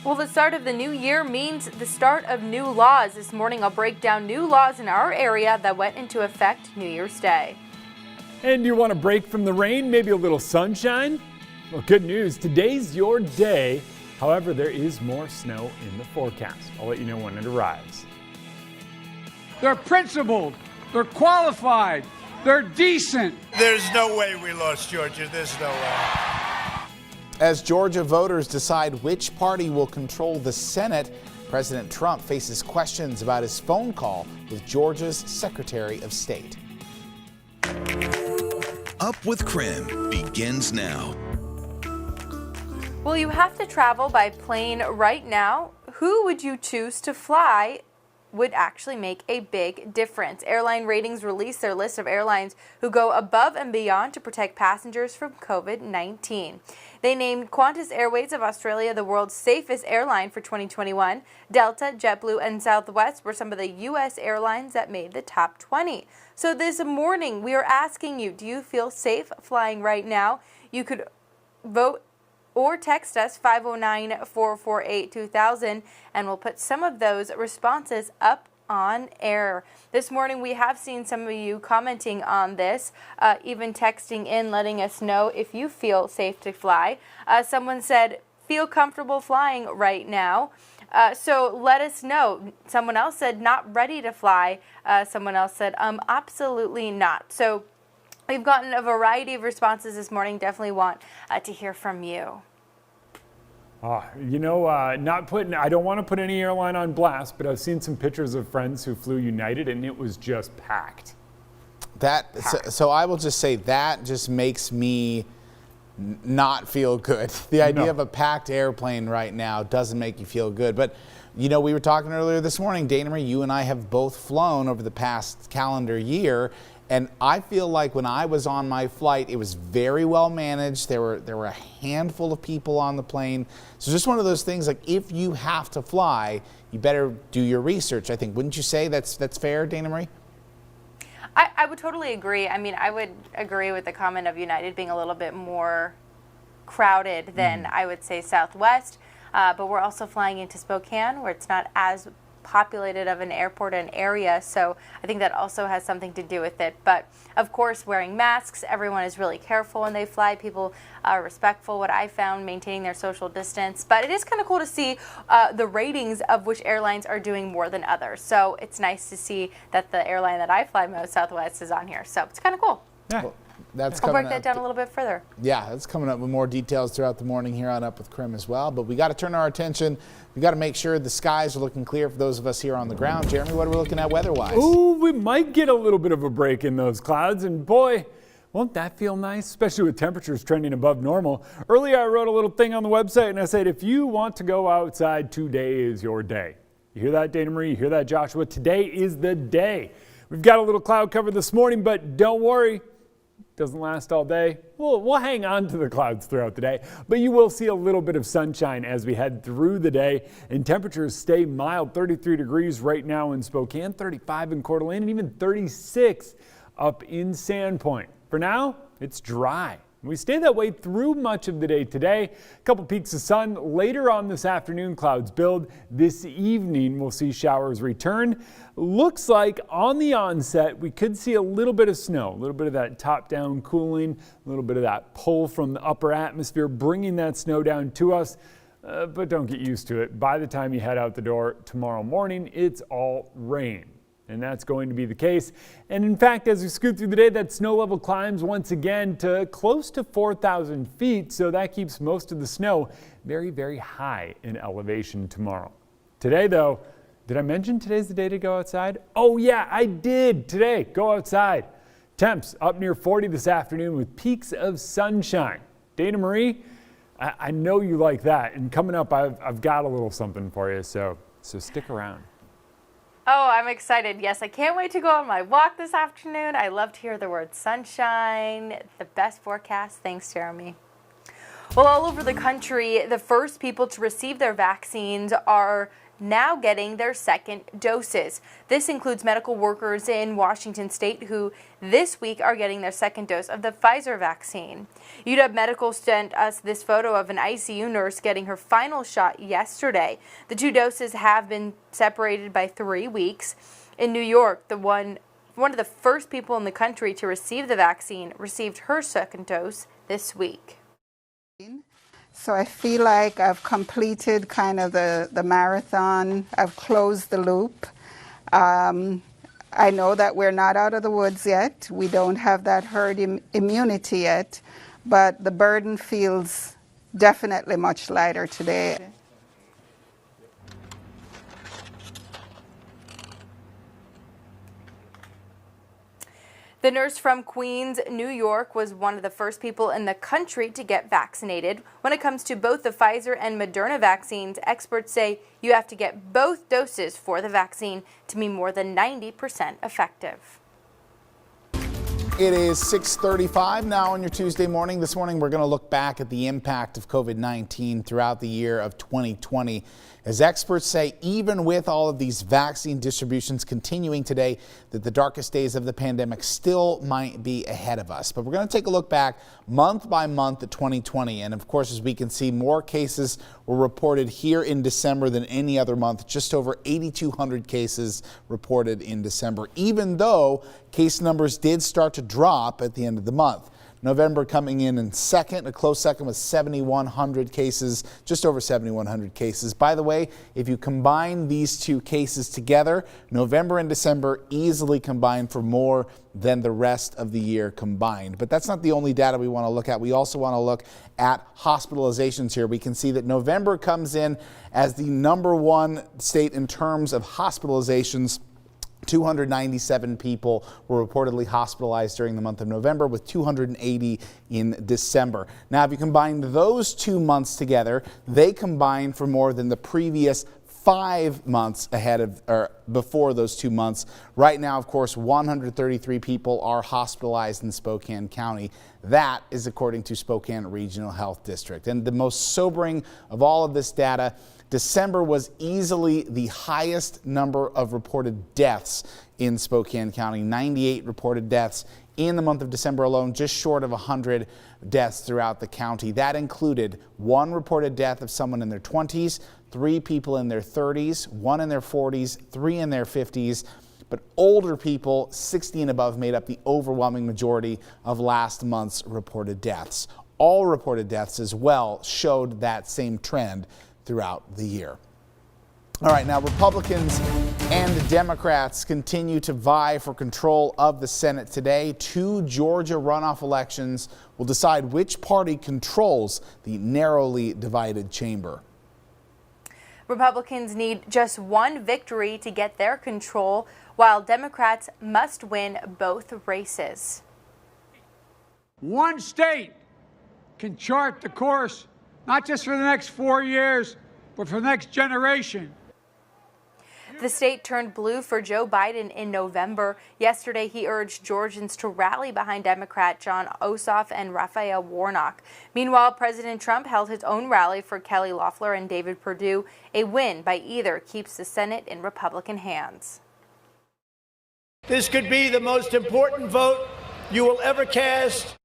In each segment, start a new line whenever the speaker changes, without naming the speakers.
Well, the start of the new year means the start of new laws. This morning, I'll break down new laws in our area that went into effect New Year's Day.
And you want a break from the rain, maybe a little sunshine? Well, good news, today's your day. However, there is more snow in the forecast. I'll let you know when it arrives.
They're principled, they're qualified, they're decent.
There's no way we lost Georgia. There's no way.
As Georgia voters decide which party will control the Senate, President Trump faces questions about his phone call with Georgia's Secretary of State.
Up with KREM begins now.
Will you have to travel by plane right now? Who would you choose to fly? Would actually make a big difference. Airline Ratings released their list of airlines who go above and beyond to protect passengers from COVID-19. They named Qantas Airways of Australia the world's safest airline for 2021. Delta, JetBlue, and Southwest were some of the U.S. airlines that made the top 20. So this morning, we are asking you, do you feel safe flying right now? You could vote or text us 509-448-2000, and we'll put some of those responses up on air. This morning we have seen some of you commenting on this, even texting in letting us know if you feel safe to fly. Someone said, feel comfortable flying right now. So let us know. Someone else said, not ready to fly. Someone else said, absolutely not. So we've gotten a variety of responses this morning. Definitely want to hear from you.
I don't want to put any airline on blast, but I've seen some pictures of friends who flew United, and it was just packed.
So I will just say that just makes me not feel good. The idea of a packed airplane right now doesn't make you feel good. But, we were talking earlier this morning, Dana Marie, you and I have both flown over the past calendar year. And I feel like when I was on my flight, it was very well managed. There were a handful of people on the plane. So just one of those things, like if you have to fly, you better do your research, I think. Wouldn't you say that's fair, Dana Marie?
I would totally agree. I mean, I would agree with the comment of United being a little bit more crowded than I would say Southwest. But we're also flying into Spokane, where it's not as populated of an airport and area, so I think that also has something to do with it. But of course, wearing masks, everyone is really careful when they fly. People are respectful, what I found, maintaining their social distance. But it is kind of cool to see the ratings of which airlines are doing more than others. So it's nice to see that the airline that I fly most, Southwest, is on here. So it's kind of cool.
Yeah.
Well, I'll
break that down a little bit further.
Yeah, that's coming up with more details throughout the morning here on Up with KREM as well. But we got to turn our attention. We got to make sure the skies are looking clear for those of us here on the ground. Jeremy, what are we looking at weather-wise?
Ooh, we might get a little bit of a break in those clouds. And boy, won't that feel nice, especially with temperatures trending above normal. Earlier, I wrote a little thing on the website, and I said, if you want to go outside, today is your day. You hear that, Dana Marie? You hear that, Joshua? Today is the day. We've got a little cloud cover this morning, but don't worry. Doesn't last all day. We'll hang on to the clouds throughout the day, but you will see a little bit of sunshine as we head through the day, and temperatures stay mild. 33 degrees right now in Spokane, 35 in Coeur d'Alene, and even 36 up in Sandpoint. For now, it's dry. We stay that way through much of the day today. A couple peaks of sun later on this afternoon. Clouds build. This evening, we'll see showers return. Looks like on the onset, we could see a little bit of snow, a little bit of that top-down cooling, a little bit of that pull from the upper atmosphere, bringing that snow down to us. But don't get used to it. By the time you head out the door tomorrow morning, it's all rain. And that's going to be the case. And in fact, as we scoot through the day, that snow level climbs once again to close to 4,000 feet. So that keeps most of the snow very, very high in elevation tomorrow. Today, though, did I mention today's the day to go outside? Oh, yeah, I did. Today, go outside. Temps up near 40 this afternoon with peaks of sunshine. Dana Marie, I know you like that. And coming up, I've got a little something for you. So stick around.
Oh, I'm excited. Yes, I can't wait to go on my walk this afternoon. I love to hear the word sunshine, the best forecast. Thanks, Jeremy. Well, all over the country, the first people to receive their vaccines are now getting their second doses. This includes medical workers in Washington state who this week are getting their second dose of the Pfizer vaccine. UW Medical sent us this photo of an ICU nurse getting her final shot yesterday. The two doses have been separated by 3 weeks. In New York, one of the first people in the country to receive the vaccine received her second dose this week.
So I feel like I've completed kind of the marathon. I've closed the loop. I know that we're not out of the woods yet. We don't have that herd immunity yet, but the burden feels definitely much lighter today.
The nurse from Queens, New York, was one of the first people in the country to get vaccinated. When it comes to both the Pfizer and Moderna vaccines, experts say you have to get both doses for the vaccine to be more than 90% effective.
It is 6:35 now on your Tuesday morning. This morning we're going to look back at the impact of COVID-19 throughout the year of 2020. As experts say, even with all of these vaccine distributions continuing today, that the darkest days of the pandemic still might be ahead of us. But we're going to take a look back month by month at 2020. And of course, as we can see, more cases were reported here in December than any other month. Just over 8,200 cases reported in December, even though case numbers did start to drop at the end of the month. November coming in second, a close second with 7,100 cases, just over 7,100 cases. By the way, if you combine these two cases together, November and December easily combined for more than the rest of the year combined. But that's not the only data we want to look at. We also want to look at hospitalizations here. We can see that November comes in as the #1 state in terms of hospitalizations. 297 people were reportedly hospitalized during the month of November, with 280 in December. Now, if you combine those 2 months together, they combine for more than the previous 5 months ahead of or before those 2 months. Right now, of course, 133 people are hospitalized in Spokane County. That is according to Spokane Regional Health District. And the most sobering of all of this data, December was easily the highest number of reported deaths in Spokane County. 98 reported deaths in the month of December alone, just short of 100 deaths throughout the county. That included 1 reported death of someone in their 20s, 3 people in their 30s, 1 in their 40s, 3 in their 50s. But older people, 60 and above, made up the overwhelming majority of last month's reported deaths. All reported deaths as well showed that same trend throughout the year. All right, now Republicans and Democrats continue to vie for control of the Senate today. 2 Georgia runoff elections will decide which party controls the narrowly divided chamber.
Republicans need just 1 victory to get their control, while Democrats must win both races.
One state can chart the course, not just for the next 4 years, but for the next generation.
The state turned blue for Joe Biden in November. Yesterday, he urged Georgians to rally behind Democrat Jon Ossoff and Raphael Warnock. Meanwhile, President Trump held his own rally for Kelly Loeffler and David Perdue. A win by either keeps the Senate in Republican hands.
This could be the most important vote you will ever cast.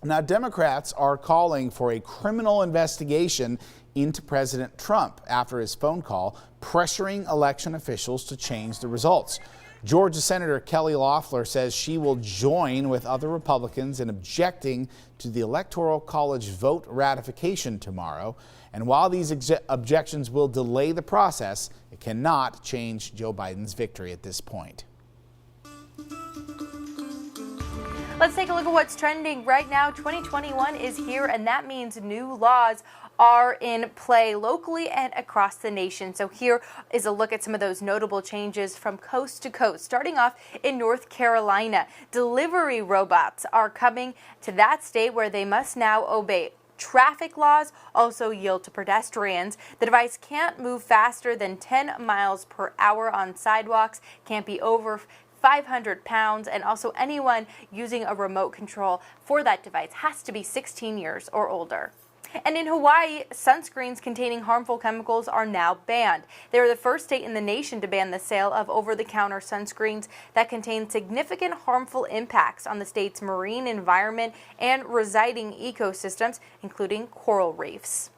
Now, Democrats are calling for a criminal investigation into President Trump after his phone call pressuring election officials to change the results. Georgia Senator Kelly Loeffler says she will join with other Republicans in objecting to the Electoral College vote ratification tomorrow. And while these objections will delay the process, it cannot change Joe Biden's victory at this point.
Let's take a look at what's trending right now. 2021 is here, and that means new laws are in play locally and across the nation. So here is a look at some of those notable changes from coast to coast. Starting off in North Carolina, delivery robots are coming to that state where they must now obey traffic laws, also yield to pedestrians. The device can't move faster than 10 miles per hour on sidewalks, can't be over 500 pounds, and also anyone using a remote control for that device has to be 16 years or older. And in Hawaii, sunscreens containing harmful chemicals are now banned. They are the first state in the nation to ban the sale of over-the-counter sunscreens that contain significant harmful impacts on the state's marine environment and residing ecosystems, including coral reefs.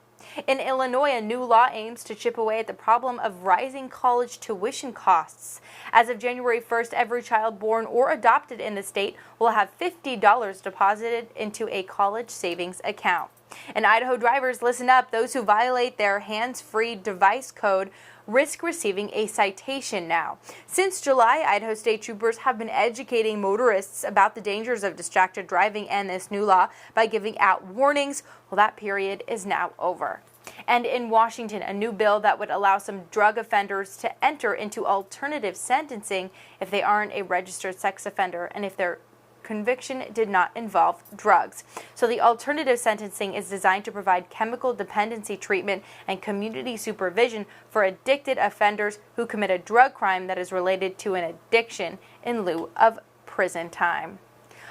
In Illinois, a new law aims to chip away at the problem of rising college tuition costs. As of January 1st, every child born or adopted in the state will have $50 deposited into a college savings account. And Idaho drivers, listen up. Those who violate their hands-free device code risk receiving a citation now. Since July, Idaho state troopers have been educating motorists about the dangers of distracted driving and this new law by giving out warnings. Well, that period is now over. And in Washington, a new bill that would allow some drug offenders to enter into alternative sentencing if they aren't a registered sex offender and if their conviction did not involve drugs. So the alternative sentencing is designed to provide chemical dependency treatment and community supervision for addicted offenders who commit a drug crime that is related to an addiction in lieu of prison time.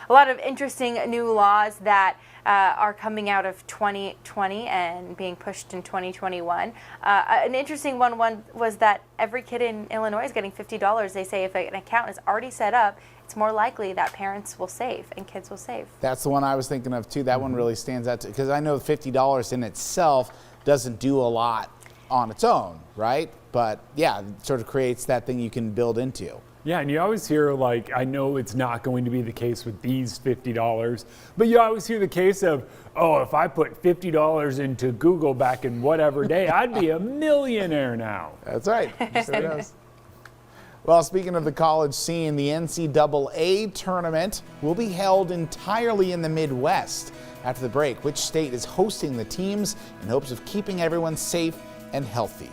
A lot of interesting new laws that are coming out of 2020 and being pushed in 2021. An interesting one was that every kid in Illinois is getting $50. They say if an account is already set up, it's more likely that parents will save and kids will save.
That's the one I was thinking of too. That one really stands out because I know $50 in itself doesn't do a lot on its own, right? But yeah, it sort of creates that thing you can build into.
Yeah, and you always hear, like, I know it's not going to be the case with these $50, but you always hear the case of, oh, if I put $50 into Google back in whatever day, I'd be a millionaire now.
That's right. Sure does. Well, speaking of the college scene, the NCAA tournament will be held entirely in the Midwest. After the break, which state is hosting the teams in hopes of keeping everyone safe and healthy?